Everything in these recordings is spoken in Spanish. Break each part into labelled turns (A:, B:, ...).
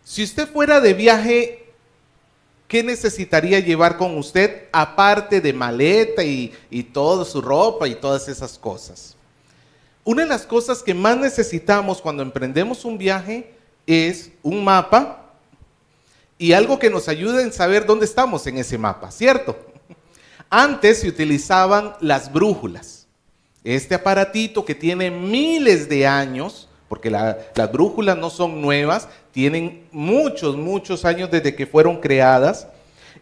A: Si usted fuera de viaje, ¿qué necesitaría llevar con usted aparte de maleta y toda su ropa y todas esas cosas? Una de las cosas que más necesitamos cuando emprendemos un viaje es un mapa y algo que nos ayude en saber dónde estamos en ese mapa, ¿cierto? Antes se utilizaban las brújulas, este aparatito que tiene miles de años, porque las brújulas no son nuevas, tienen muchos años desde que fueron creadas,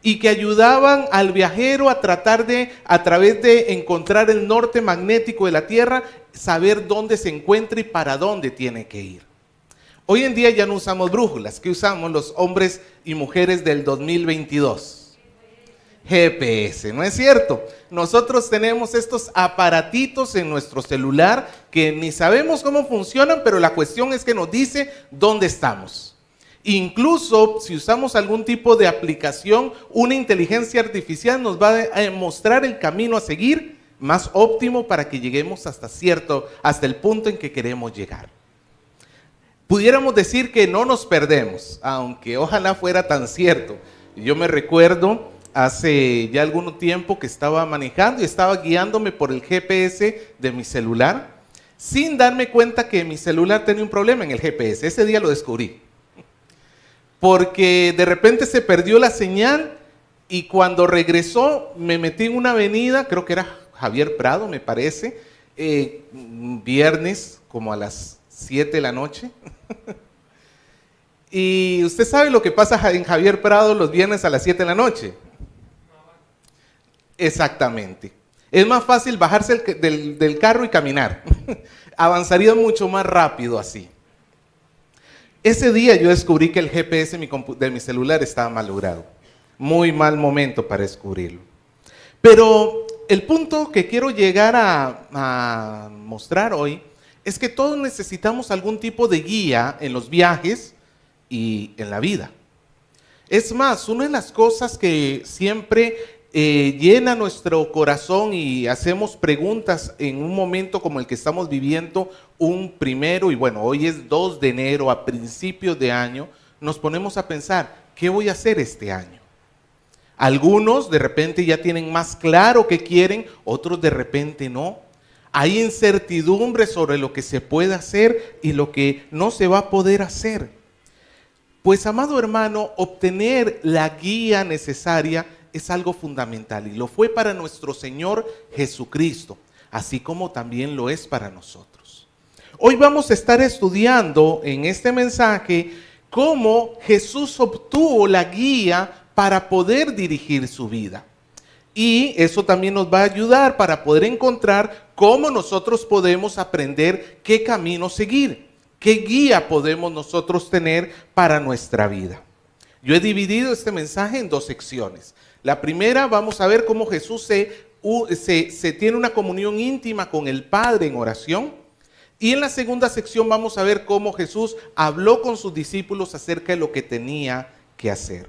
A: y que ayudaban al viajero a tratar de, a través de encontrar el norte magnético de la Tierra, saber dónde se encuentra y para dónde tiene que ir. Hoy en día ya no usamos brújulas. ¿Qué usamos los hombres y mujeres del 2022? GPS, ¿no es cierto? Nosotros tenemos estos aparatitos en nuestro celular que ni sabemos cómo funcionan, pero la cuestión es que nos dice dónde estamos. Incluso si usamos algún tipo de aplicación, una inteligencia artificial nos va a mostrar el camino a seguir más óptimo para que lleguemos hasta el punto en que queremos llegar. Pudiéramos decir que no nos perdemos, aunque ojalá fuera tan cierto. Yo me recuerdo hace ya algún tiempo que estaba manejando y estaba guiándome por el GPS de mi celular, sin darme cuenta que mi celular tenía un problema en el GPS. Ese día lo descubrí. Porque de repente se perdió la señal y cuando regresó me metí en una avenida, creo que era Javier Prado, me parece, viernes como a las 7 de la noche. Y usted sabe lo que pasa en Javier Prado los viernes a las 7 de la noche. Exactamente. Es más fácil bajarse del carro y caminar. Avanzaría mucho más rápido así. Ese día yo descubrí que el GPS de mi celular estaba malogrado. Muy mal momento para descubrirlo. Pero el punto que quiero llegar a mostrar hoy es que todos necesitamos algún tipo de guía en los viajes y en la vida. Es más, una de las cosas que siempre llena nuestro corazón y hacemos preguntas en un momento como el que estamos viviendo, un primero, y bueno, hoy es 2 de enero, a principios de año, nos ponemos a pensar, ¿qué voy a hacer este año? Algunos de repente ya tienen más claro qué quieren, otros de repente no. Hay incertidumbre sobre lo que se puede hacer y lo que no se va a poder hacer. Pues, amado hermano, obtener la guía necesaria es algo fundamental y lo fue para nuestro Señor Jesucristo, así como también lo es para nosotros. Hoy vamos a estar estudiando en este mensaje cómo Jesús obtuvo la guía para poder dirigir su vida. Y eso también nos va a ayudar para poder encontrar cómo nosotros podemos aprender qué camino seguir, qué guía podemos nosotros tener para nuestra vida. Yo he dividido este mensaje en 2 secciones. La primera, vamos a ver cómo Jesús se tiene una comunión íntima con el Padre en oración. Y en la segunda sección vamos a ver cómo Jesús habló con sus discípulos acerca de lo que tenía que hacer.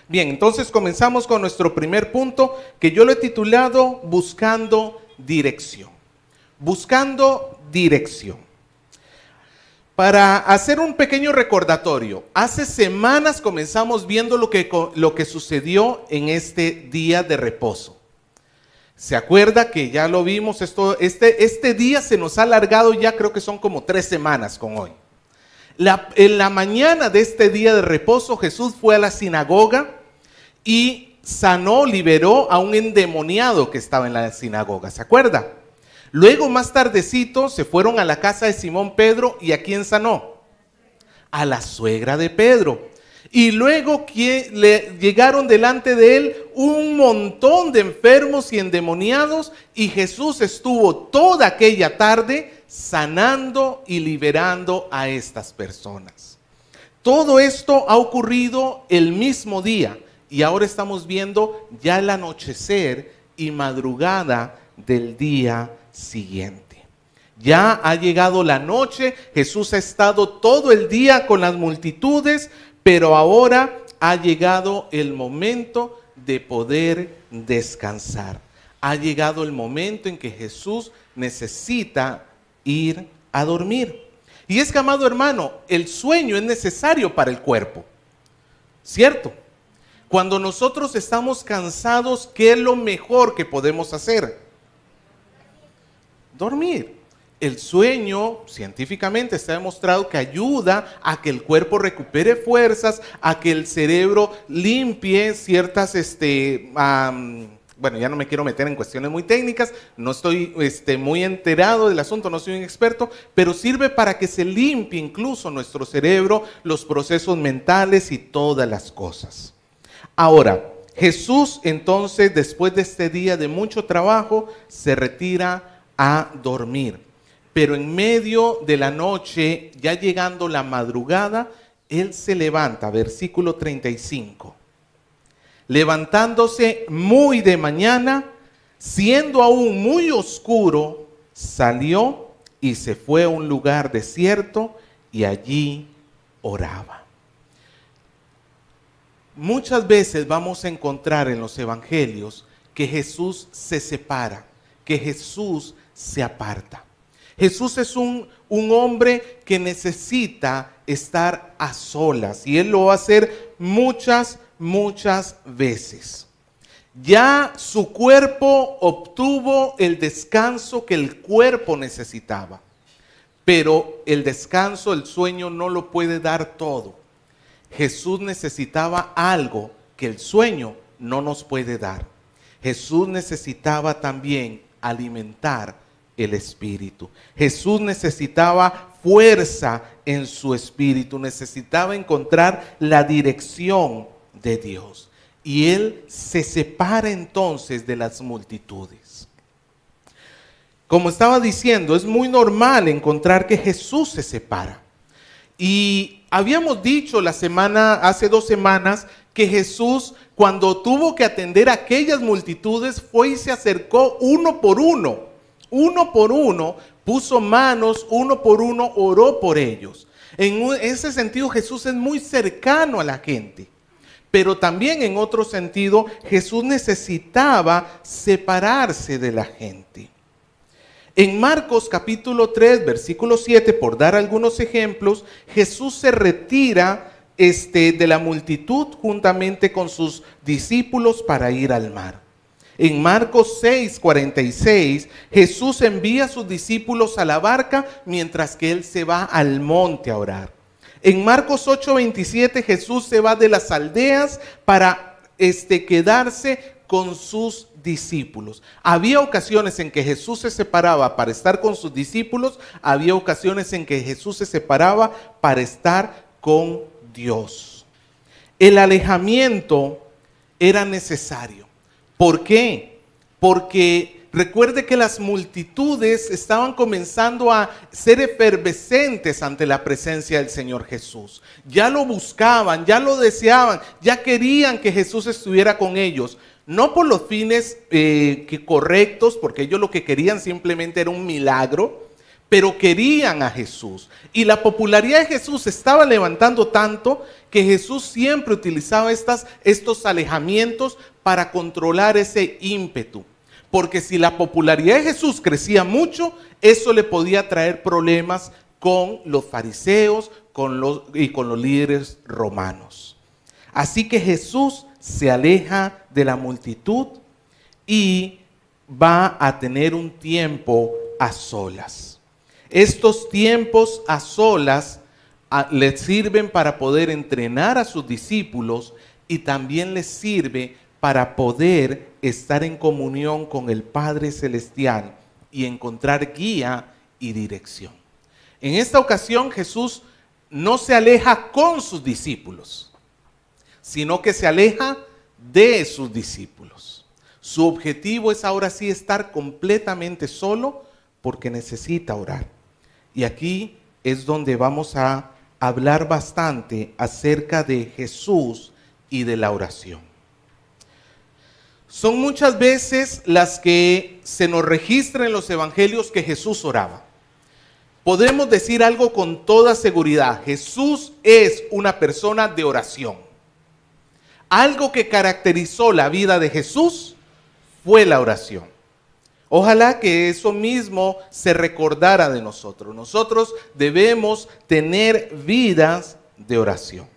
A: Bien, entonces comenzamos con nuestro primer punto, que yo lo he titulado Buscando Dirección. Buscando dirección. Para hacer un pequeño recordatorio, hace semanas comenzamos viendo lo que sucedió en este día de reposo. ¿Se acuerda que ya lo vimos? Este día se nos ha alargado ya, creo que son como 3 semanas con hoy. En la mañana de este día de reposo, Jesús fue a la sinagoga y sanó, liberó a un endemoniado que estaba en la sinagoga. ¿Se acuerda? Luego, más tardecito, se fueron a la casa de Simón Pedro. ¿Y a quién sanó? A la suegra de Pedro. Y luego llegaron delante de él un montón de enfermos y endemoniados. Y Jesús estuvo toda aquella tarde sanando y liberando a estas personas. Todo esto ha ocurrido el mismo día. Y ahora estamos viendo ya el anochecer y madrugada del día siguiente. Ya ha llegado la noche, Jesús ha estado todo el día con las multitudes, pero ahora ha llegado el momento de poder descansar. Ha llegado el momento en que Jesús necesita ir a dormir. Y es que, amado hermano, el sueño es necesario para el cuerpo, ¿cierto? Cuando nosotros estamos cansados, ¿qué es lo mejor que podemos hacer? Dormir. El sueño, científicamente está demostrado que ayuda a que el cuerpo recupere fuerzas, a que el cerebro limpie ciertas, bueno, ya no me quiero meter en cuestiones muy técnicas, no estoy muy enterado del asunto, no soy un experto, pero sirve para que se limpie incluso nuestro cerebro, los procesos mentales y todas las cosas. Ahora, Jesús entonces, después de este día de mucho trabajo, se retira a dormir. Pero en medio de la noche, ya llegando la madrugada, Él se levanta, versículo 35. Levantándose muy de mañana, siendo aún muy oscuro, salió y se fue a un lugar desierto y allí oraba. Muchas veces vamos a encontrar en los evangelios que Jesús se separa, que Jesús se aparta. Jesús es un hombre que necesita estar a solas y Él lo va a hacer muchas veces. Ya su cuerpo obtuvo el descanso que el cuerpo necesitaba, pero el descanso, el sueño no lo puede dar todo. Jesús necesitaba algo que el sueño no nos puede dar. Jesús necesitaba también alimentar el espíritu. Jesús necesitaba fuerza en su espíritu, necesitaba encontrar la dirección de Dios. Y Él se separa entonces de las multitudes. Como estaba diciendo, es muy normal encontrar que Jesús se separa. Y habíamos dicho hace 2 semanas, que Jesús, cuando tuvo que atender a aquellas multitudes, fue y se acercó uno por uno, puso manos, uno por uno oró por ellos. En ese sentido, Jesús es muy cercano a la gente. Pero también en otro sentido, Jesús necesitaba separarse de la gente. En Marcos capítulo 3, versículo 7, por dar algunos ejemplos, Jesús se retira de la multitud juntamente con sus discípulos para ir al mar. En Marcos 6, 46, Jesús envía a sus discípulos a la barca mientras que Él se va al monte a orar. En Marcos 8, 27, Jesús se va de las aldeas para quedarse con sus discípulos. Había ocasiones en que Jesús se separaba para estar con sus discípulos, había ocasiones en que Jesús se separaba para estar con Dios. El alejamiento era necesario. ¿Por qué? Porque recuerde que las multitudes estaban comenzando a ser efervescentes ante la presencia del Señor Jesús. Ya lo buscaban, ya lo deseaban, ya querían que Jesús estuviera con ellos. No por los fines correctos, porque ellos lo que querían simplemente era un milagro, pero querían a Jesús. Y la popularidad de Jesús se estaba levantando tanto que Jesús siempre utilizaba estos alejamientos para controlar ese ímpetu. Porque si la popularidad de Jesús crecía mucho, eso le podía traer problemas con los fariseos y con los líderes romanos. Así que Jesús se aleja de la multitud y va a tener un tiempo a solas. Estos tiempos a solas les sirven para poder entrenar a sus discípulos y también les sirve para poder estar en comunión con el Padre Celestial y encontrar guía y dirección. En esta ocasión Jesús no se aleja con sus discípulos, sino que se aleja de sus discípulos. Su objetivo es ahora sí estar completamente solo porque necesita orar. Y aquí es donde vamos a hablar bastante acerca de Jesús y de la oración. Son muchas veces las que se nos registra en los evangelios que Jesús oraba. Podemos decir algo con toda seguridad: Jesús es una persona de oración. Algo que caracterizó la vida de Jesús fue la oración. Ojalá que eso mismo se recordara de nosotros. Nosotros debemos tener vidas de oración.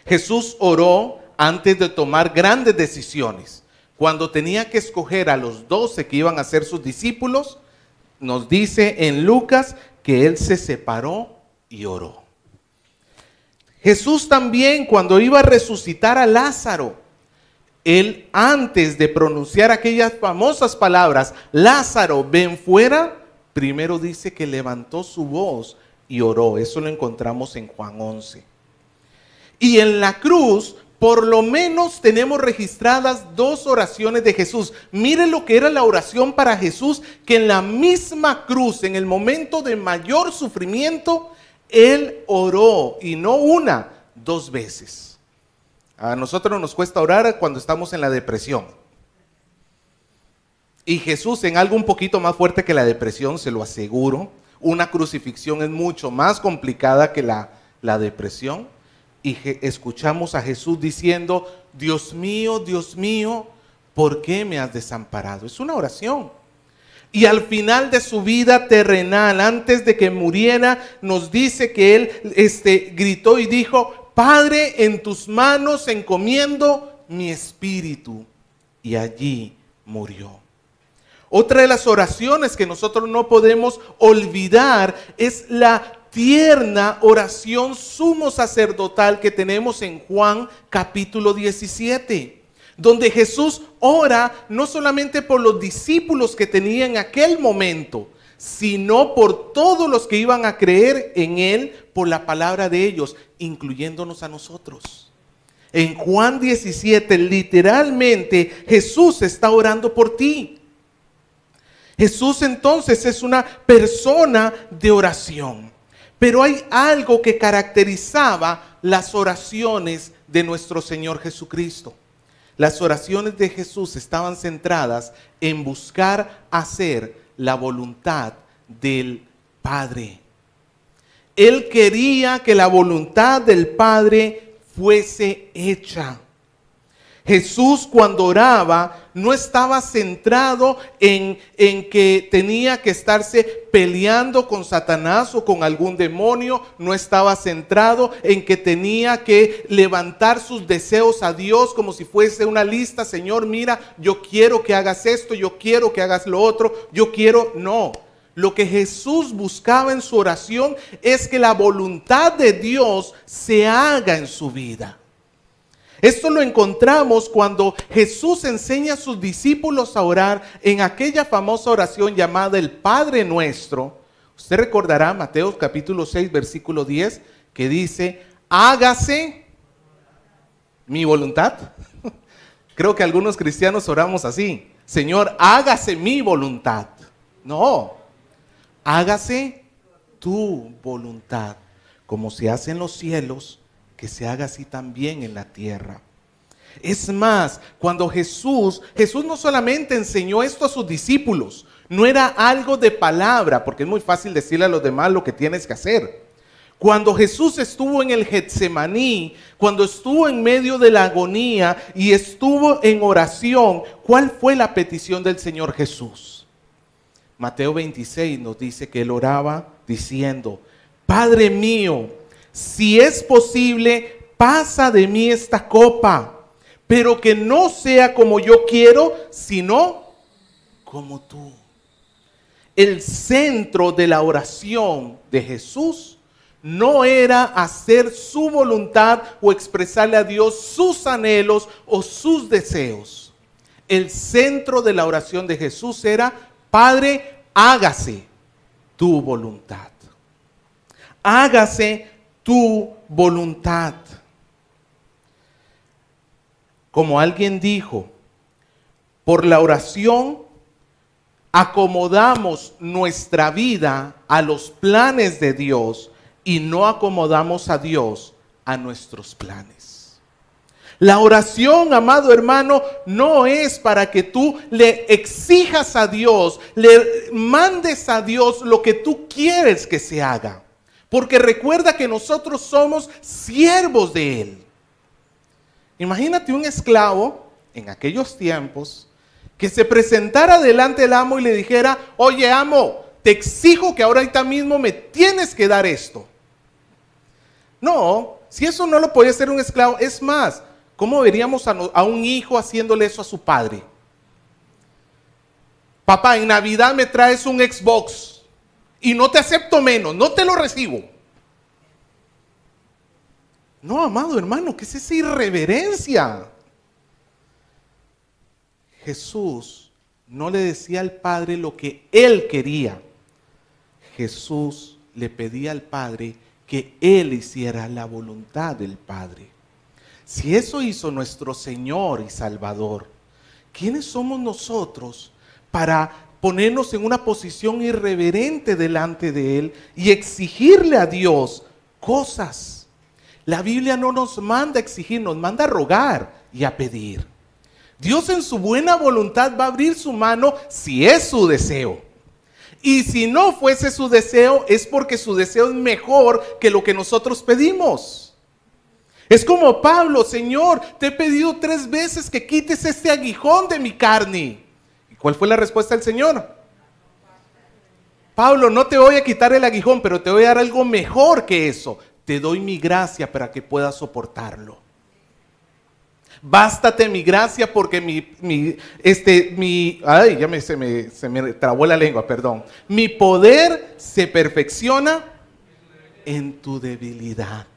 A: Jesús oró antes de tomar grandes decisiones. Cuando tenía que escoger a los 12 que iban a ser sus discípulos, nos dice en Lucas que Él se separó y oró. Jesús también, cuando iba a resucitar a Lázaro, Él, antes de pronunciar aquellas famosas palabras, Lázaro, ven fuera, primero dice que levantó su voz y oró. Eso lo encontramos en Juan 11. Y en la cruz, por lo menos tenemos registradas 2 oraciones de Jesús. Mire lo que era la oración para Jesús, que en la misma cruz, en el momento de mayor sufrimiento, Él oró, y no una, 2 veces. A nosotros nos cuesta orar cuando estamos en la depresión. Y Jesús, en algo un poquito más fuerte que la depresión, se lo aseguro. Una crucifixión es mucho más complicada que la depresión. Y escuchamos a Jesús diciendo, Dios mío, ¿por qué me has desamparado? Es una oración. Y al final de su vida terrenal, antes de que muriera, nos dice que Él gritó y dijo, Padre, en tus manos encomiendo mi espíritu. Y allí murió. Otra de las oraciones que nosotros no podemos olvidar es la tierna oración sumo sacerdotal que tenemos en Juan capítulo 17, donde Jesús ora no solamente por los discípulos que tenía en aquel momento, sino por todos los que iban a creer en Él por la palabra de ellos, incluyéndonos a nosotros. En Juan 17, literalmente, Jesús está orando por ti. Jesús entonces es una persona de oración. Pero hay algo que caracterizaba las oraciones de nuestro Señor Jesucristo. Las oraciones de Jesús estaban centradas en buscar hacer la voluntad del Padre. Él quería que la voluntad del Padre fuese hecha. Jesús, cuando oraba, no estaba centrado en que tenía que estarse peleando con Satanás o con algún demonio. No estaba centrado en que tenía que levantar sus deseos a Dios como si fuese una lista. Señor, mira, yo quiero que hagas esto, yo quiero que hagas lo otro, yo quiero. No. Lo que Jesús buscaba en su oración es que la voluntad de Dios se haga en su vida. Esto lo encontramos cuando Jesús enseña a sus discípulos a orar en aquella famosa oración llamada el Padre Nuestro. Usted recordará Mateo capítulo 6, versículo 10, que dice, hágase mi voluntad. Creo que algunos cristianos oramos así, Señor, hágase mi voluntad. No, hágase tu voluntad, como se hace en los cielos, que se haga así también en la tierra. Es más, cuando Jesús no solamente enseñó esto a sus discípulos, no era algo de palabra, porque es muy fácil decirle a los demás lo que tienes que hacer. Cuando Jesús estuvo en el Getsemaní, cuando estuvo en medio de la agonía y estuvo en oración, ¿cuál fue la petición del Señor Jesús? Mateo 26 nos dice que Él oraba diciendo, Padre mío, si es posible, pasa de mí esta copa, pero que no sea como yo quiero, sino como tú. El centro de la oración de Jesús no era hacer su voluntad o expresarle a Dios sus anhelos o sus deseos. El centro de la oración de Jesús era, Padre, hágase tu voluntad. Hágase tu voluntad. Como alguien dijo, por la oración acomodamos nuestra vida a los planes de Dios y no acomodamos a Dios a nuestros planes. La oración, amado hermano, no es para que tú le exijas a Dios, le mandes a Dios lo que tú quieres que se haga. Porque recuerda que nosotros somos siervos de Él. Imagínate un esclavo en aquellos tiempos Que se presentara delante del amo y le dijera, oye amo, te exijo que ahorita mismo me tienes que dar esto. No, si eso no lo podía hacer un esclavo, es más, ¿cómo veríamos a un hijo haciéndole eso a su padre? Papá, en Navidad me traes un Xbox y no te acepto menos, no te lo recibo. No, amado hermano, ¿qué es esa irreverencia? Jesús no le decía al Padre lo que él quería. Jesús le pedía al Padre que él hiciera la voluntad del Padre. Si eso hizo nuestro Señor y Salvador, ¿quiénes somos nosotros para ponernos en una posición irreverente delante de Él y exigirle a Dios cosas? La Biblia no nos manda a exigir, nos manda a rogar y a pedir. Dios en su buena voluntad va a abrir su mano si es su deseo. Y si no fuese su deseo, es porque su deseo es mejor que lo que nosotros pedimos. Es como Pablo, Señor, te he pedido 3 veces que quites este aguijón de mi carne. ¿Y cuál fue la respuesta del Señor? Pablo, no te voy a quitar el aguijón, pero te voy a dar algo mejor que eso. Te doy mi gracia para que puedas soportarlo. Bástate mi gracia porque se me trabó la lengua, perdón. Mi poder se perfecciona en tu debilidad.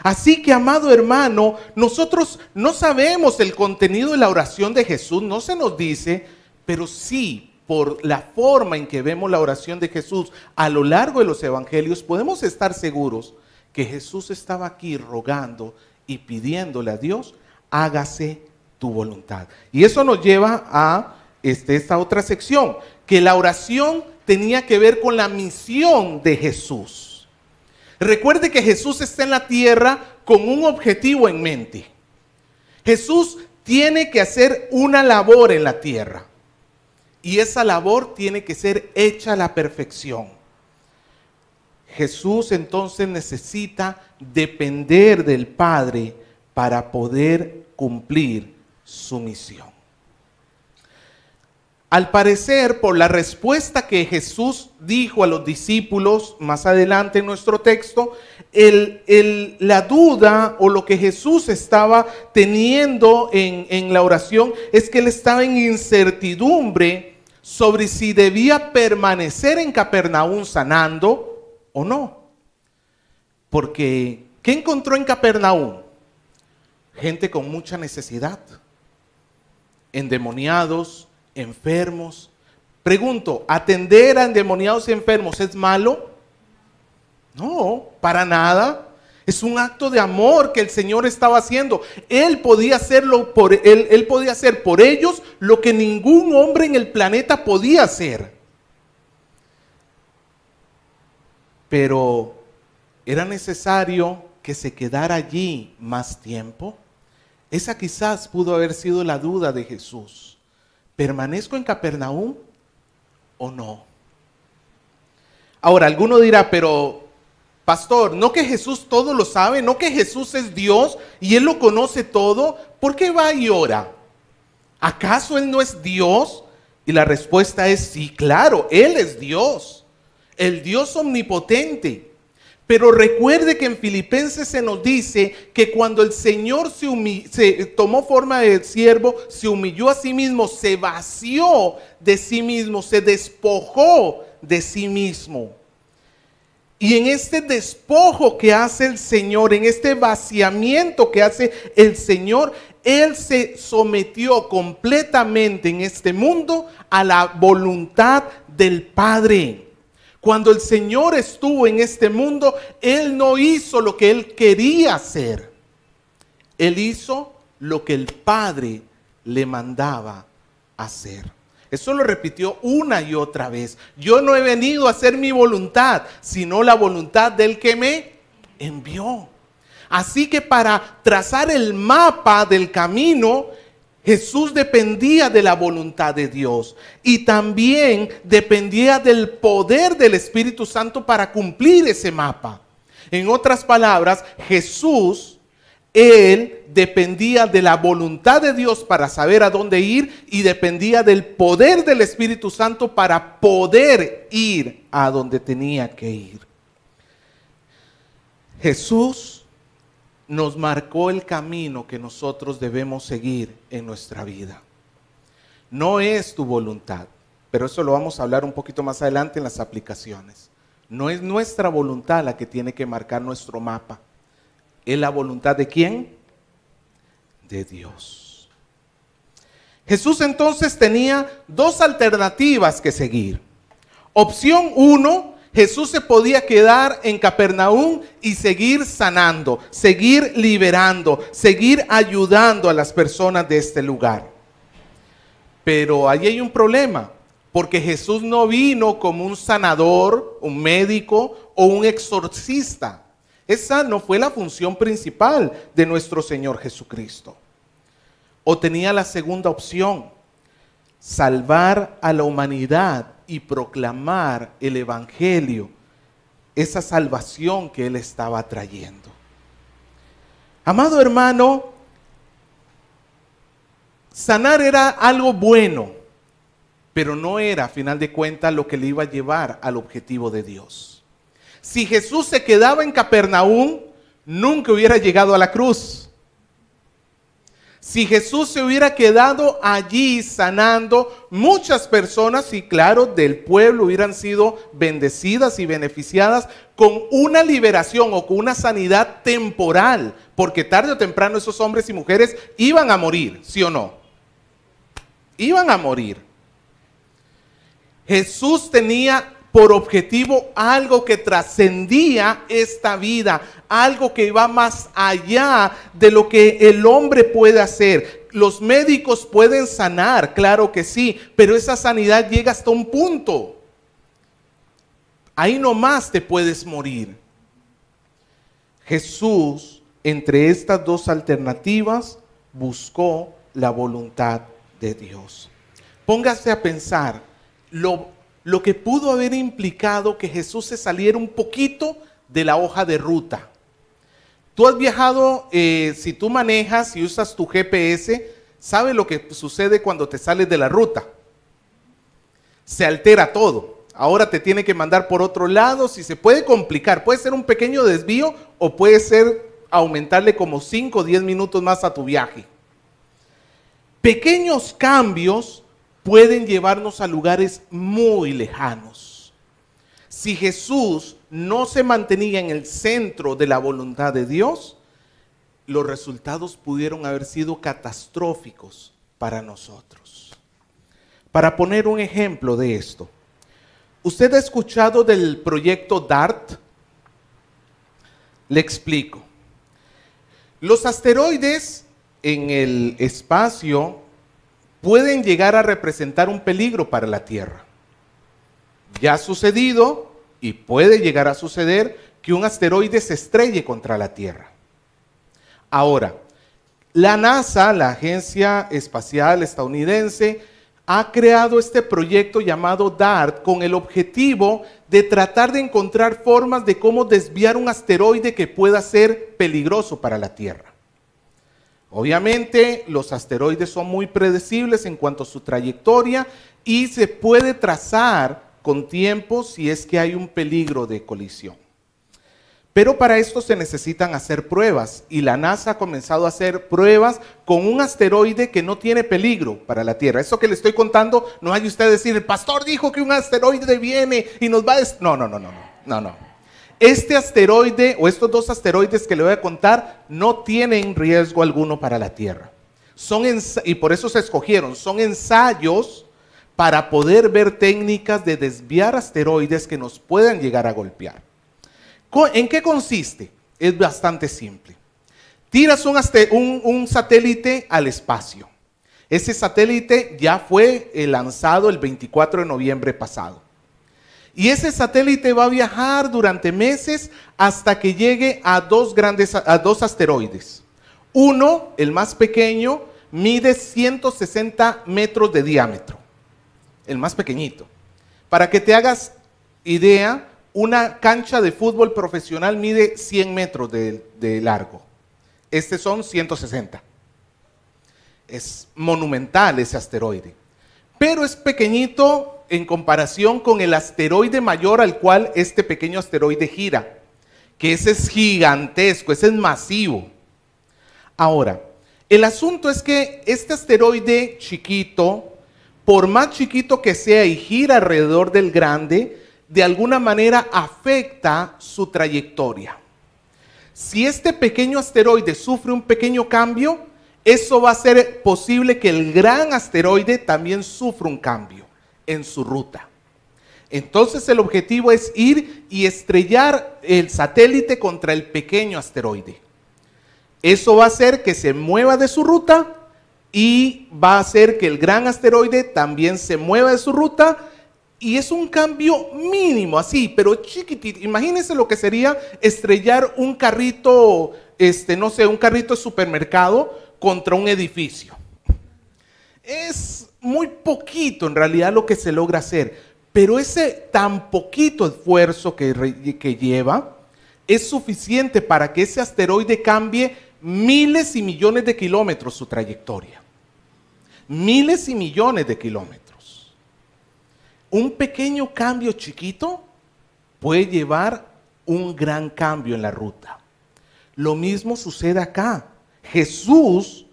A: Así que, amado hermano, nosotros no sabemos el contenido de la oración de Jesús, no se nos dice, pero sí, por la forma en que vemos la oración de Jesús a lo largo de los evangelios, podemos estar seguros que Jesús estaba aquí rogando y pidiéndole a Dios, hágase tu voluntad. Y eso nos lleva a esta otra sección, que la oración tenía que ver con la misión de Jesús. Recuerde que Jesús está en la tierra con un objetivo en mente. Jesús tiene que hacer una labor en la tierra. Y esa labor tiene que ser hecha a la perfección. Jesús entonces necesita depender del Padre para poder cumplir su misión. Al parecer, por la respuesta que Jesús dijo a los discípulos más adelante en nuestro texto, la duda o lo que Jesús estaba teniendo en la oración es que él estaba en incertidumbre sobre si debía permanecer en Capernaum sanando o no. Porque, ¿qué encontró en Capernaum? Gente con mucha necesidad, endemoniados, enfermos. Pregunto, ¿atender a endemoniados y enfermos es malo? No, para nada. Es un acto de amor que el Señor estaba haciendo. Él podía hacerlo él podía hacer por ellos lo que ningún hombre en el planeta podía hacer. Pero ¿era necesario que se quedara allí más tiempo? Esa quizás pudo haber sido la duda de Jesús. ¿Permanezco en Capernaum o no? Ahora, alguno dirá, pero pastor, ¿no que Jesús todo lo sabe? ¿No que Jesús es Dios y Él lo conoce todo? ¿Por qué va y ora? ¿Acaso Él no es Dios? Y la respuesta es sí, claro, Él es Dios, el Dios omnipotente. Pero recuerde que en Filipenses se nos dice que cuando el Señor se tomó forma de siervo, se humilló a sí mismo, se vació de sí mismo, se despojó de sí mismo. Y en este despojo que hace el Señor, en este vaciamiento que hace el Señor, Él se sometió completamente en este mundo a la voluntad del Padre. Cuando el Señor estuvo en este mundo, Él no hizo lo que Él quería hacer. Él hizo lo que el Padre le mandaba hacer. Eso lo repitió una y otra vez. Yo no he venido a hacer mi voluntad, sino la voluntad del que me envió. Así que para trazar el mapa del camino, Jesús dependía de la voluntad de Dios y también dependía del poder del Espíritu Santo para cumplir ese mapa. En otras palabras, Jesús Él dependía de la voluntad de Dios para saber a dónde ir y dependía del poder del Espíritu Santo para poder ir a donde tenía que ir. Jesús nos marcó el camino que nosotros debemos seguir en nuestra vida. No es tu voluntad, pero eso lo vamos a hablar un poquito más adelante en las aplicaciones. No es nuestra voluntad la que tiene que marcar nuestro mapa. ¿Es la voluntad de quién? De Dios. Jesús entonces tenía dos alternativas que seguir. Opción 1, Jesús se podía quedar en Capernaum y seguir sanando, seguir liberando, seguir ayudando a las personas de este lugar. Pero ahí hay un problema, porque Jesús no vino como un sanador, un médico o un exorcista. Esa no fue la función principal de nuestro Señor Jesucristo. O tenía la segunda opción, salvar a la humanidad y proclamar el evangelio, esa salvación que Él estaba trayendo. Amado hermano, sanar era algo bueno, pero no era, a final de cuentas, lo que le iba a llevar al objetivo de Dios. Si Jesús se quedaba en Capernaum, nunca hubiera llegado a la cruz. Si Jesús se hubiera quedado allí sanando, muchas personas, y claro, del pueblo hubieran sido bendecidas y beneficiadas con una liberación o con una sanidad temporal, porque tarde o temprano esos hombres y mujeres iban a morir, ¿sí o no? Iban a morir. Jesús tenía por objetivo algo que trascendía esta vida, algo que va más allá de lo que el hombre puede hacer. Los médicos pueden sanar, claro que sí, pero esa sanidad llega hasta un punto. Ahí nomás te puedes morir. Jesús, entre estas dos alternativas, buscó la voluntad de Dios. Póngase a pensar lo que pudo haber implicado que Jesús se saliera un poquito de la hoja de ruta. Tú has viajado, si tú manejas y usas tu GPS, ¿sabes lo que sucede cuando te sales de la ruta? Se altera todo. Ahora te tiene que mandar por otro lado, si se puede complicar, puede ser un pequeño desvío o puede ser aumentarle como 5 o 10 minutos más a tu viaje. Pequeños cambios pueden llevarnos a lugares muy lejanos. Si Jesús no se mantenía en el centro de la voluntad de Dios, los resultados pudieron haber sido catastróficos para nosotros. Para poner un ejemplo de esto, ¿usted ha escuchado del proyecto DART? Le explico. Los asteroides en el espacio pueden llegar a representar un peligro para la Tierra. Ya ha sucedido y puede llegar a suceder que un asteroide se estrelle contra la Tierra. Ahora, la NASA, la Agencia Espacial Estadounidense, ha creado este proyecto llamado DART con el objetivo de tratar de encontrar formas de cómo desviar un asteroide que pueda ser peligroso para la Tierra. Obviamente los asteroides son muy predecibles en cuanto a su trayectoria y se puede trazar con tiempo si es que hay un peligro de colisión. Pero para esto se necesitan hacer pruebas y la NASA ha comenzado a hacer pruebas con un asteroide que no tiene peligro para la Tierra. Eso que le estoy contando, no vaya usted a decir, el pastor dijo que un asteroide viene y nos va a... No. Este asteroide o estos dos asteroides que le voy a contar no tienen riesgo alguno para la Tierra. Y por eso se escogieron, son ensayos para poder ver técnicas de desviar asteroides que nos puedan llegar a golpear. ¿En qué consiste? Es bastante simple. Tiras un satélite al espacio. Ese satélite ya fue lanzado el 24 de noviembre pasado. Y ese satélite va a viajar durante meses hasta que llegue a dos asteroides. Uno, el más pequeño, mide 160 metros de diámetro. El más pequeñito. Para que te hagas idea, una cancha de fútbol profesional mide 100 metros de largo. Este son 160. Es monumental ese asteroide. Pero es pequeñito en comparación con el asteroide mayor al cual este pequeño asteroide gira. Que ese es gigantesco, ese es masivo. Ahora, el asunto es que este asteroide chiquito, por más chiquito que sea y gira alrededor del grande, de alguna manera afecta su trayectoria. Si este pequeño asteroide sufre un pequeño cambio, eso va a hacer posible que el gran asteroide también sufra un cambio en su ruta. Entonces el objetivo es ir y estrellar el satélite contra el pequeño asteroide. Eso va a hacer que se mueva de su ruta y va a hacer que el gran asteroide también se mueva de su ruta. Y es un cambio mínimo, así, pero chiquitito. Imagínense lo que sería estrellar un carrito, no sé, un carrito de supermercado contra un edificio. Es muy poquito en realidad lo que se logra hacer, pero ese tan poquito esfuerzo que lleva es suficiente para que ese asteroide cambie miles y millones de kilómetros su trayectoria. Miles y millones de kilómetros. Un pequeño cambio chiquito puede llevar un gran cambio en la ruta. Lo mismo sucede acá. Jesús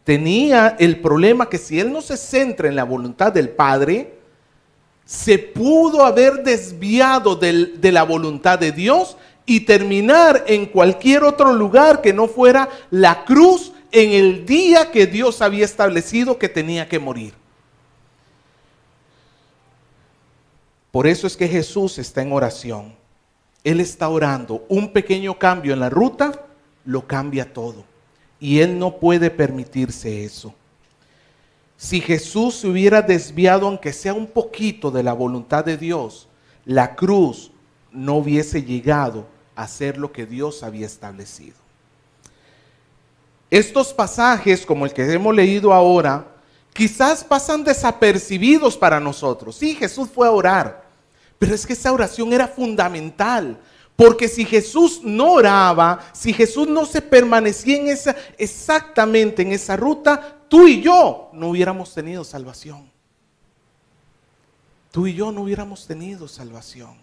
A: tenía el problema que si él no se centra en la voluntad del Padre, se pudo haber desviado de la voluntad de Dios y terminar en cualquier otro lugar que no fuera la cruz en el día que Dios había establecido que tenía que morir. Por eso es que Jesús está en oración. Él está orando. Un pequeño cambio en la ruta lo cambia todo. Y Él no puede permitirse eso. Si Jesús se hubiera desviado, aunque sea un poquito de la voluntad de Dios, la cruz no hubiese llegado a ser lo que Dios había establecido. Estos pasajes, como el que hemos leído ahora, quizás pasan desapercibidos para nosotros. Sí, Jesús fue a orar, pero es que esa oración era fundamental, porque si Jesús no oraba, si Jesús no se permanecía exactamente en esa ruta, tú y yo no hubiéramos tenido salvación. Tú y yo no hubiéramos tenido salvación.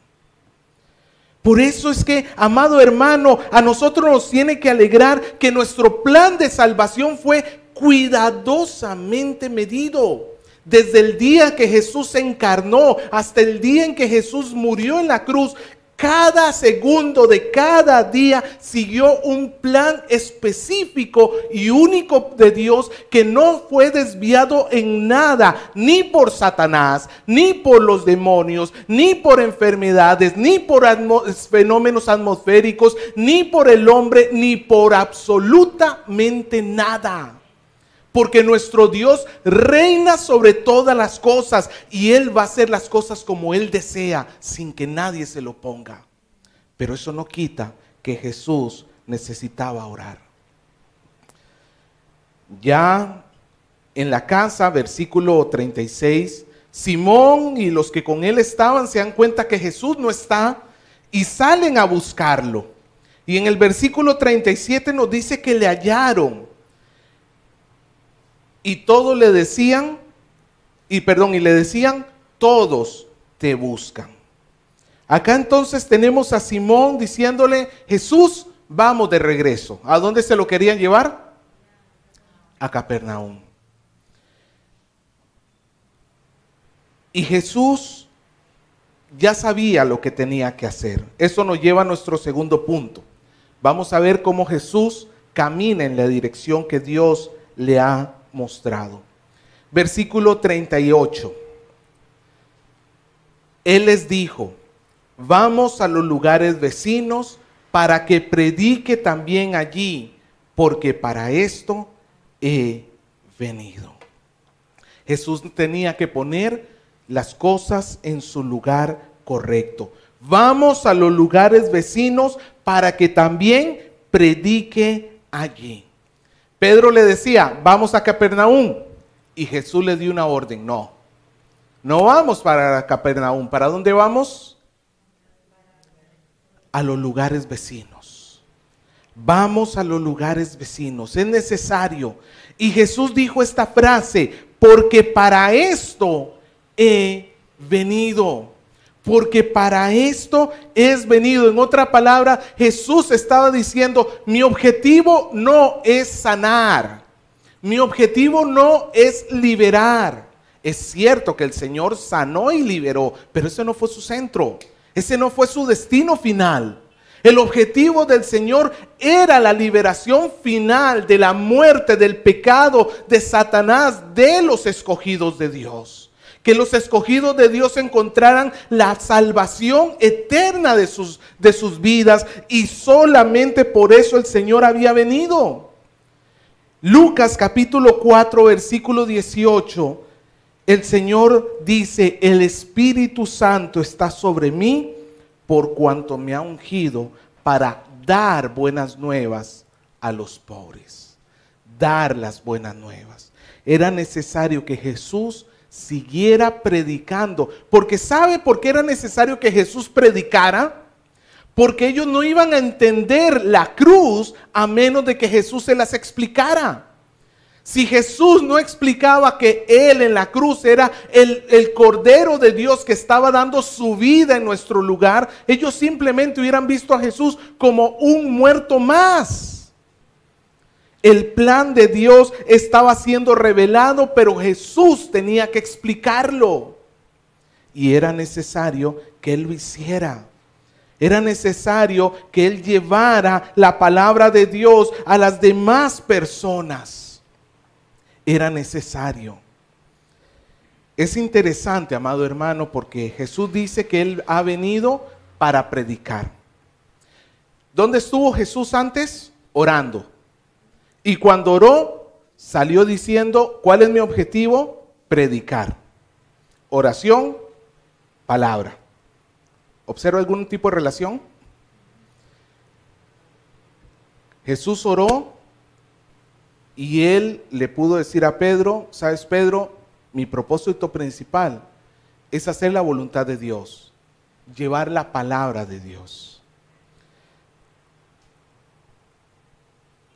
A: Por eso es que, amado hermano, a nosotros nos tiene que alegrar que nuestro plan de salvación fue cuidadosamente medido. Desde el día que Jesús se encarnó hasta el día en que Jesús murió en la cruz, cada segundo de cada día siguió un plan específico y único de Dios que no fue desviado en nada, ni por Satanás, ni por los demonios, ni por enfermedades, ni por fenómenos atmosféricos, ni por el hombre, ni por absolutamente nada. Porque nuestro Dios reina sobre todas las cosas y Él va a hacer las cosas como Él desea, sin que nadie se lo ponga. Pero eso no quita que Jesús necesitaba orar. Ya en la casa, versículo 36, Simón y los que con él estaban se dan cuenta que Jesús no está y salen a buscarlo. Y en el versículo 37 nos dice que le hallaron. Y todos le decían, y le decían, todos te buscan. Acá entonces tenemos a Simón diciéndole, Jesús, vamos de regreso. ¿A dónde se lo querían llevar? A Capernaum. Y Jesús ya sabía lo que tenía que hacer. Eso nos lleva a nuestro segundo punto. Vamos a ver cómo Jesús camina en la dirección que Dios le ha mostrado. Versículo 38. Él les dijo, vamos a los lugares vecinos para que predique también allí, porque para esto he venido. Jesús tenía que poner las cosas en su lugar correcto. Vamos a los lugares vecinos para que también predique allí. Pedro le decía, vamos a Capernaum. Y Jesús le dio una orden, no vamos para Capernaum. ¿Para dónde vamos? A los lugares vecinos. Vamos a los lugares vecinos, es necesario. Y Jesús dijo esta frase, porque para esto he venido. Porque para esto es venido. En otra palabra, Jesús estaba diciendo, mi objetivo no es sanar. Mi objetivo no es liberar. Es cierto que el Señor sanó y liberó, pero ese no fue su centro. Ese no fue su destino final. El objetivo del Señor era la liberación final de la muerte, del pecado, de Satanás, de los escogidos de Dios. Que los escogidos de Dios encontraran la salvación eterna de sus vidas, y solamente por eso el Señor había venido. Lucas capítulo 4 versículo 18, el Señor dice, el Espíritu Santo está sobre mí por cuanto me ha ungido para dar buenas nuevas a los pobres. Dar las buenas nuevas. Era necesario que Jesús siguiera predicando. Porque ¿sabe por qué era necesario que Jesús predicara? Porque ellos no iban a entender la cruz a menos de que Jesús se las explicara. Si Jesús no explicaba que Él en la cruz era el Cordero de Dios que estaba dando su vida en nuestro lugar, ellos simplemente hubieran visto a Jesús como un muerto más. El plan de Dios estaba siendo revelado, pero Jesús tenía que explicarlo. Y era necesario que Él lo hiciera. Era necesario que Él llevara la palabra de Dios a las demás personas. Era necesario. Es interesante, amado hermano, porque Jesús dice que Él ha venido para predicar. ¿Dónde estuvo Jesús antes? Orando. Y cuando oró, salió diciendo, ¿cuál es mi objetivo? Predicar. Oración, palabra. ¿Observa algún tipo de relación? Jesús oró y Él le pudo decir a Pedro, ¿sabes, Pedro? Mi propósito principal es hacer la voluntad de Dios, llevar la palabra de Dios.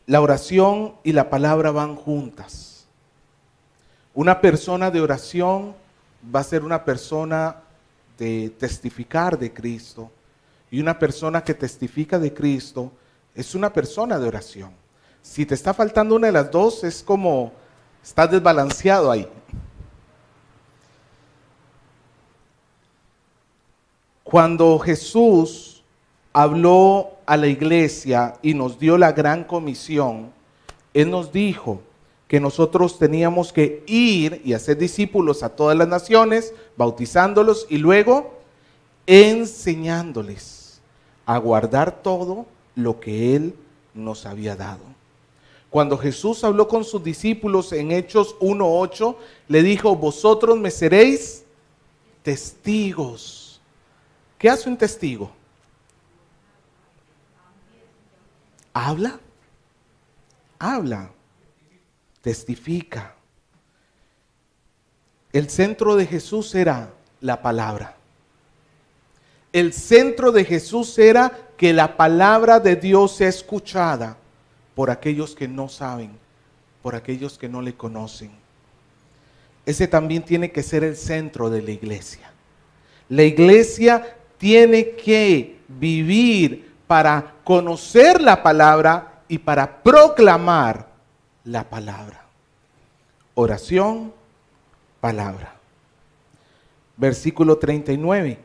A: La oración y la palabra van juntas. Una persona de oración va a ser una persona de testificar de Cristo, y una persona que testifica de Cristo es una persona de oración. Si te está faltando una de las dos, es como estás desbalanceado ahí. Cuando Jesús habló a la iglesia y nos dio la gran comisión, Él nos dijo que nosotros teníamos que ir y hacer discípulos a todas las naciones, bautizándolos y luego enseñándoles a guardar todo lo que Él nos había dado. Cuando Jesús habló con sus discípulos en Hechos 1:8, le dijo, vosotros me seréis testigos. ¿Qué hace un testigo? Habla, testifica. El centro de Jesús era la palabra. El centro de Jesús era que la palabra de Dios sea escuchada por aquellos que no saben, por aquellos que no le conocen. Ese también tiene que ser el centro de la iglesia. La iglesia tiene que vivir para conocer la palabra y para proclamar la palabra. Oración, palabra. Versículo 39.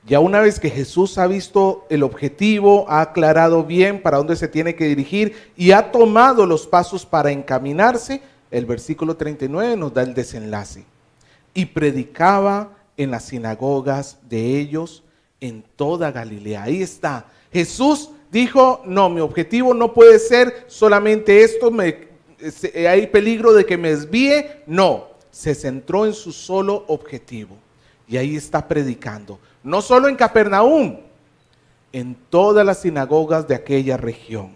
A: Ya una vez que Jesús ha visto el objetivo, ha aclarado bien para dónde se tiene que dirigir y ha tomado los pasos para encaminarse, el versículo 39 nos da el desenlace. Y predicaba en las sinagogas de ellos en toda Galilea. Ahí está. Jesús dijo, no, mi objetivo no puede ser solamente esto, hay peligro de que me desvíe. No, se centró en su solo objetivo. Y ahí está predicando. No solo en Capernaum, en todas las sinagogas de aquella región.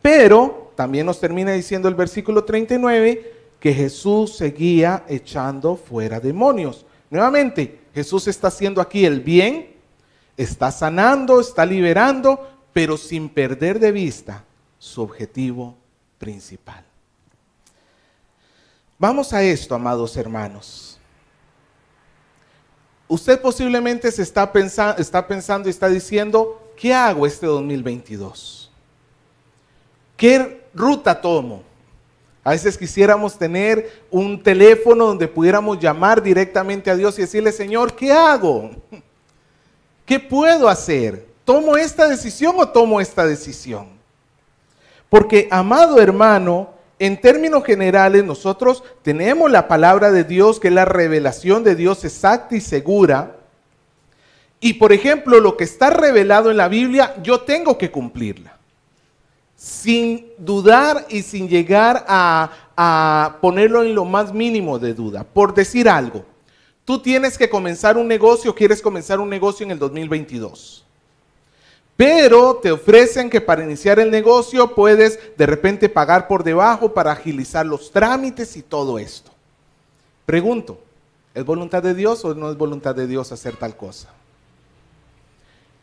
A: Pero también nos termina diciendo el versículo 39 que Jesús seguía echando fuera demonios. Nuevamente, Jesús está haciendo aquí el bien, está sanando, está liberando, pero sin perder de vista su objetivo principal. Vamos a esto, amados hermanos. Usted posiblemente está pensando y está diciendo, ¿qué hago este 2022? ¿Qué ruta tomo? A veces quisiéramos tener un teléfono donde pudiéramos llamar directamente a Dios y decirle, Señor, ¿qué hago? ¿Qué puedo hacer? ¿Tomo esta decisión o tomo esta decisión? Porque, amado hermano, en términos generales nosotros tenemos la palabra de Dios, que es la revelación de Dios exacta y segura. Y por ejemplo, lo que está revelado en la Biblia, yo tengo que cumplirla. Sin dudar y sin llegar a ponerlo en lo más mínimo de duda. Por decir algo, tú tienes que comenzar un negocio, quieres comenzar un negocio en el 2022. Pero te ofrecen que para iniciar el negocio puedes de repente pagar por debajo para agilizar los trámites y todo esto. Pregunto, ¿es voluntad de Dios o no es voluntad de Dios hacer tal cosa?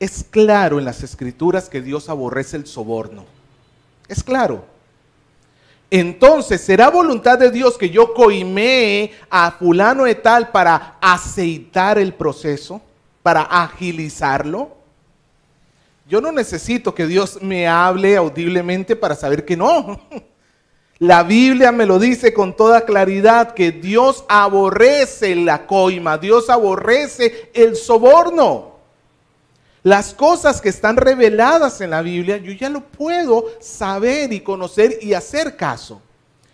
A: Es claro en las Escrituras que Dios aborrece el soborno. Es claro. Entonces, ¿será voluntad de Dios que yo coimee a fulano de tal para aceitar el proceso, para agilizarlo? Yo no necesito que Dios me hable audiblemente para saber que no. La Biblia me lo dice con toda claridad, que Dios aborrece la coima, Dios aborrece el soborno. Las cosas que están reveladas en la Biblia, yo ya lo puedo saber y conocer y hacer caso.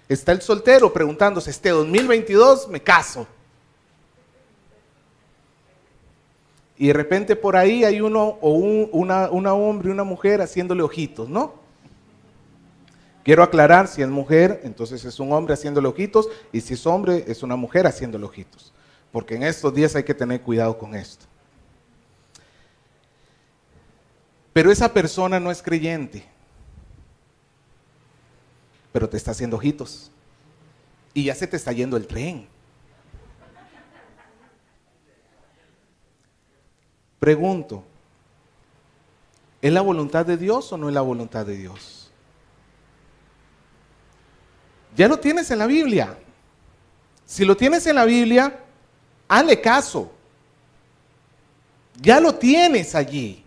A: Está el soltero preguntándose, este 2022 me caso. Y de repente por ahí hay uno o una hombre y una mujer haciéndole ojitos, ¿no? Quiero aclarar, si es mujer, entonces es un hombre haciéndole ojitos, y si es hombre, es una mujer haciéndole ojitos. Porque en estos días hay que tener cuidado con esto. Pero esa persona no es creyente, pero te está haciendo ojitos. Y ya se te está yendo el tren. Pregunto, ¿es la voluntad de Dios o no es la voluntad de Dios? Ya lo tienes en la Biblia. Si lo tienes en la Biblia, hazle caso. Ya lo tienes allí.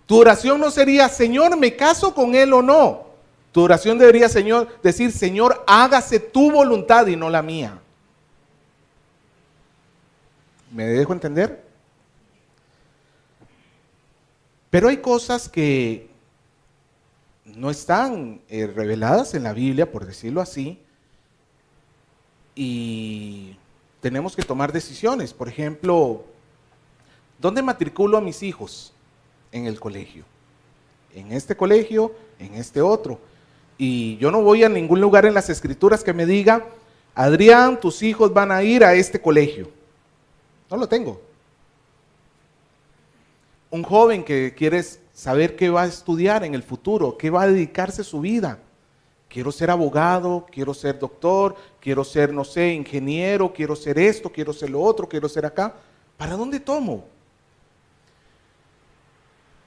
A: Tu oración no sería, Señor, ¿me caso con él o no? Tu oración debería, decir, Señor, hágase tu voluntad y no la mía. ¿Me dejo entender? Pero hay cosas que no están reveladas en la Biblia, por decirlo así, y tenemos que tomar decisiones. Por ejemplo, ¿dónde matriculo a mis hijos? En el colegio. En este colegio, en este otro. Y yo no voy a ningún lugar en las Escrituras que me diga, Adrián, tus hijos van a ir a este colegio. No lo tengo. Un joven que quiere saber qué va a estudiar en el futuro, qué va a dedicarse su vida. Quiero ser abogado, quiero ser doctor, quiero ser, no sé, ingeniero, quiero ser esto, quiero ser lo otro, quiero ser acá. ¿Para dónde tomo?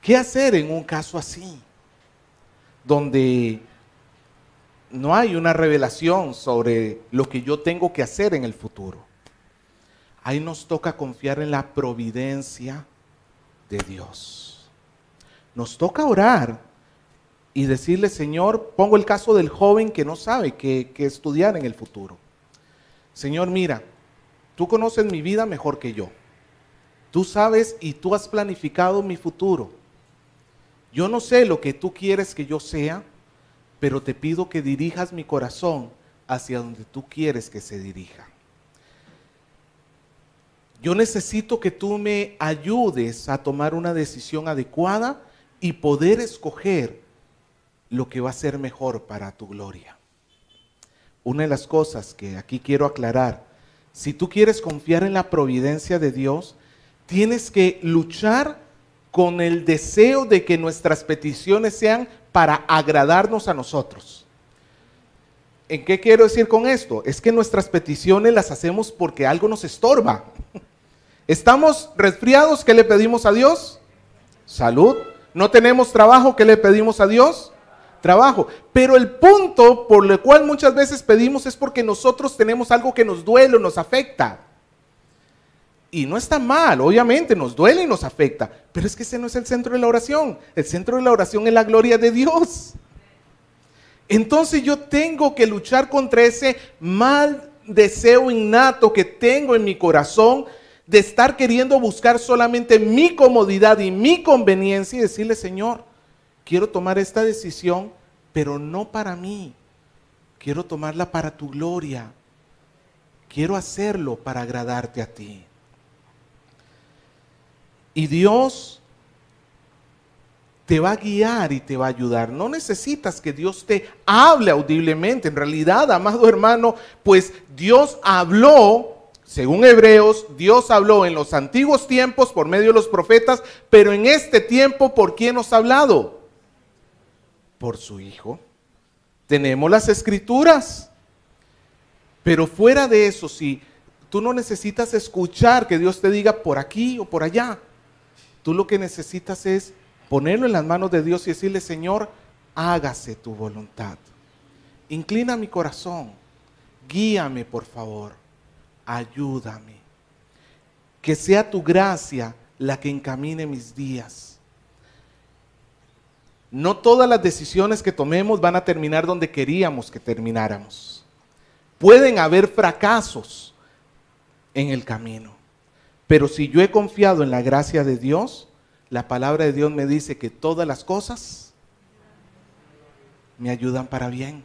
A: ¿Qué hacer en un caso así? Donde no hay una revelación sobre lo que yo tengo que hacer en el futuro. Ahí nos toca confiar en la providencia de Dios. Nos toca orar y decirle, Señor, pongo el caso del joven que no sabe qué estudiar en el futuro. Señor, mira, tú conoces mi vida mejor que yo. Tú sabes y tú has planificado mi futuro. Yo no sé lo que tú quieres que yo sea, pero te pido que dirijas mi corazón hacia donde tú quieres que se dirija. Yo necesito que tú me ayudes a tomar una decisión adecuada y poder escoger lo que va a ser mejor para tu gloria. Una de las cosas que aquí quiero aclarar, si tú quieres confiar en la providencia de Dios, tienes que luchar con el deseo de que nuestras peticiones sean para agradarnos a nosotros. ¿En qué quiero decir con esto? Es que nuestras peticiones las hacemos porque algo nos estorba. ¿Estamos resfriados? ¿Qué le pedimos a Dios? Salud. No tenemos trabajo, ¿qué le pedimos a Dios? Trabajo. Pero el punto por el cual muchas veces pedimos es porque nosotros tenemos algo que nos duele o nos afecta. Y no está mal, obviamente nos duele y nos afecta, pero es que ese no es el centro de la oración. El centro de la oración es la gloria de Dios. Entonces yo tengo que luchar contra ese mal deseo innato que tengo en mi corazón de estar queriendo buscar solamente mi comodidad y mi conveniencia y decirle: Señor, quiero tomar esta decisión, pero no para mí. Quiero tomarla para tu gloria. Quiero hacerlo para agradarte a ti. Y Dios te va a guiar y te va a ayudar. No necesitas que Dios te hable audiblemente. En realidad, amado hermano, pues Dios habló, según Hebreos, Dios habló en los antiguos tiempos por medio de los profetas, pero en este tiempo, ¿por quién nos ha hablado? Por su Hijo. Tenemos las Escrituras. Pero fuera de eso, sí, tú no necesitas escuchar que Dios te diga por aquí o por allá. Tú lo que necesitas es ponerlo en las manos de Dios y decirle: Señor, hágase tu voluntad. Inclina mi corazón. Guíame, por favor. Ayúdame. Que sea tu gracia la que encamine mis días. No todas las decisiones que tomemos van a terminar donde queríamos que termináramos. Pueden haber fracasos en el camino. Pero si yo he confiado en la gracia de Dios, la palabra de Dios me dice que todas las cosas me ayudan para bien.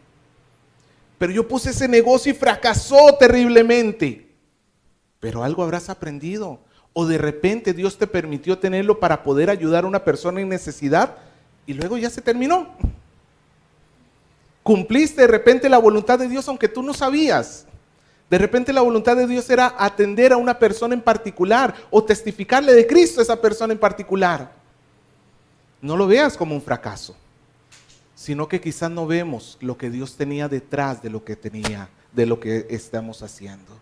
A: Pero yo puse ese negocio y fracasó terriblemente. Pero algo habrás aprendido. O de repente Dios te permitió tenerlo para poder ayudar a una persona en necesidad y luego ya se terminó. Cumpliste de repente la voluntad de Dios aunque tú no sabías. De repente la voluntad de Dios era atender a una persona en particular o testificarle de Cristo a esa persona en particular. No lo veas como un fracaso, sino que quizás no vemos lo que Dios tenía detrás de lo que tenía, de lo que estamos haciendo.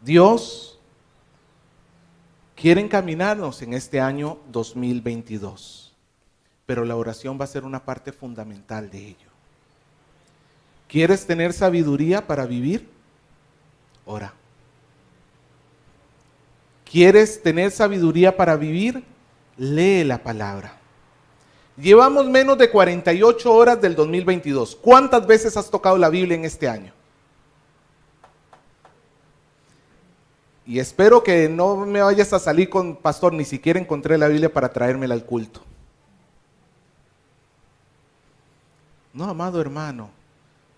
A: Dios quiere encaminarnos en este año 2022, pero la oración va a ser una parte fundamental de ello. ¿Quieres tener sabiduría para vivir? Ora. ¿Quieres tener sabiduría para vivir? Lee la palabra. Llevamos menos de 48 horas del 2022. ¿Cuántas veces has tocado la Biblia en este año? Y espero que no me vayas a salir con: pastor, ni siquiera encontré la Biblia para traérmela al culto. No, amado hermano.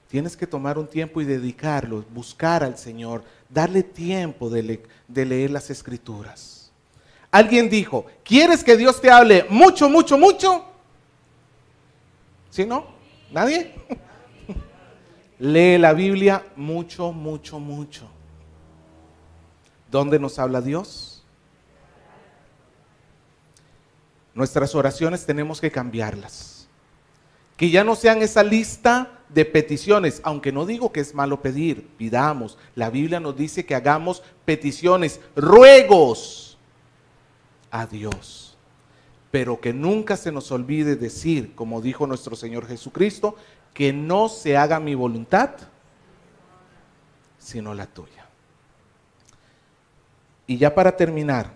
A: Tienes que tomar un tiempo y dedicarlo, buscar al Señor, darle tiempo de leer las Escrituras. Alguien dijo: ¿quieres que Dios te hable mucho, mucho, mucho? ¿Sí, no? ¿Nadie? Lee la Biblia mucho, mucho, mucho. ¿Dónde nos habla Dios? Nuestras oraciones tenemos que cambiarlas. Que ya no sean esa lista de peticiones, aunque no digo que es malo pedir, pidamos. La Biblia nos dice que hagamos peticiones, ruegos a Dios. Pero que nunca se nos olvide decir, como dijo nuestro Señor Jesucristo, que no se haga mi voluntad, sino la tuya. Y ya para terminar,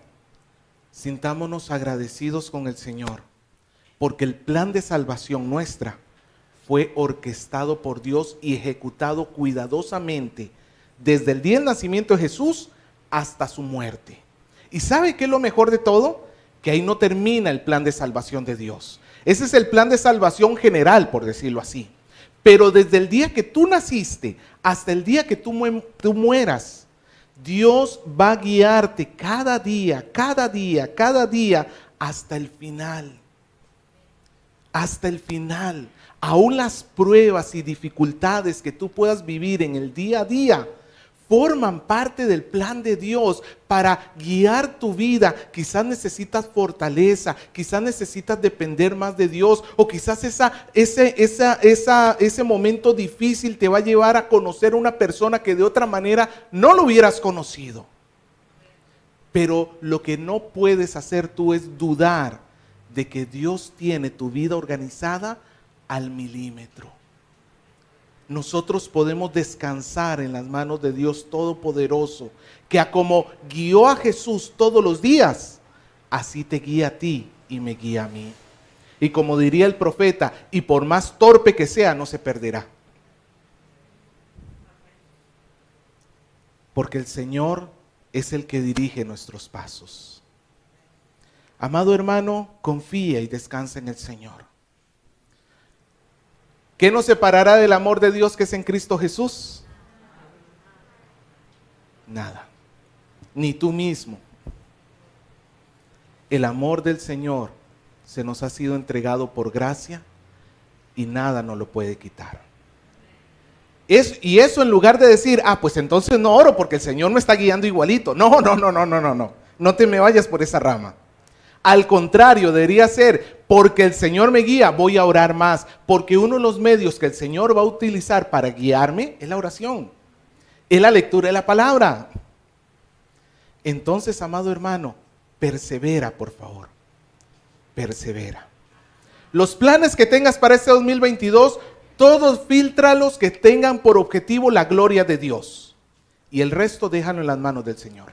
A: sintámonos agradecidos con el Señor, porque el plan de salvación nuestra fue orquestado por Dios y ejecutado cuidadosamente desde el día del nacimiento de Jesús hasta su muerte. ¿Y sabe qué es lo mejor de todo? Que ahí no termina el plan de salvación de Dios. Ese es el plan de salvación general, por decirlo así. Pero desde el día que tú naciste hasta el día que tú mueras, Dios va a guiarte cada día, cada día, cada día hasta el final. Hasta el final. Aún las pruebas y dificultades que tú puedas vivir en el día a día forman parte del plan de Dios para guiar tu vida. Quizás necesitas fortaleza, quizás necesitas depender más de Dios, o quizás ese momento difícil te va a llevar a conocer a una persona que de otra manera no lo hubieras conocido. Pero lo que no puedes hacer tú es dudar de que Dios tiene tu vida organizada al milímetro. Nosotros podemos descansar en las manos de Dios Todopoderoso, que a como guió a Jesús todos los días, así te guía a ti y me guía a mí. Y como diría el profeta, y por más torpe que sea, no se perderá. Porque el Señor es el que dirige nuestros pasos. Amado hermano, confía y descansa en el Señor. ¿Qué nos separará del amor de Dios que es en Cristo Jesús? Nada. Ni tú mismo. El amor del Señor se nos ha sido entregado por gracia y nada nos lo puede quitar. Y eso en lugar de decir, pues entonces no oro porque el Señor me está guiando igualito. No. No te me vayas por esa rama. Al contrario, debería ser, porque el Señor me guía, voy a orar más. Porque uno de los medios que el Señor va a utilizar para guiarme es la oración. Es la lectura de la palabra. Entonces, amado hermano, persevera, por favor. Persevera. Los planes que tengas para este 2022, todos fíltralos que tengan por objetivo la gloria de Dios. Y el resto déjalo en las manos del Señor.